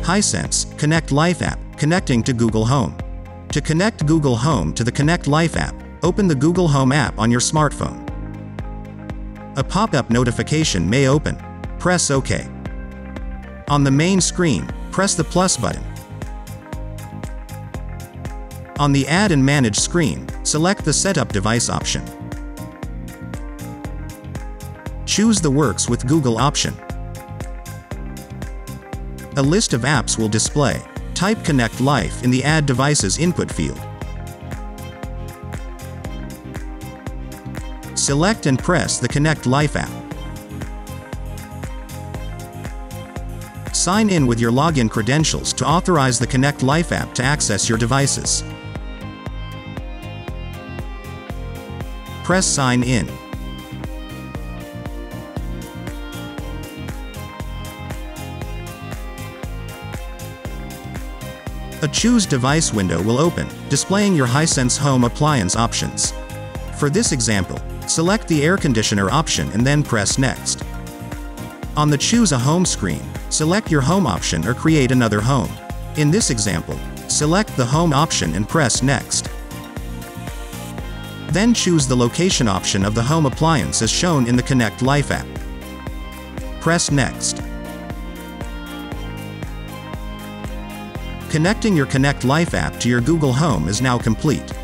Hisense, ConnectLife app, connecting to Google Home. To connect Google Home to the ConnectLife app, open the Google Home app on your smartphone. A pop-up notification may open. Press OK. On the main screen, press the plus button. On the Add and Manage screen, select the Setup Device option. Choose the Works with Google option. A list of apps will display. Type ConnectLife in the Add Devices input field. Select and press the ConnectLife app. Sign in with your login credentials to authorize the ConnectLife app to access your devices. Press Sign In. A Choose Device window will open, displaying your Hisense home appliance options. For this example, select the air conditioner option and then press Next. On the Choose a Home screen, select your home option or create another home. In this example, select the Home option and press Next. Then choose the location option of the home appliance as shown in the ConnectLife app. Press Next. Connecting your ConnectLife app to your Google Home is now complete.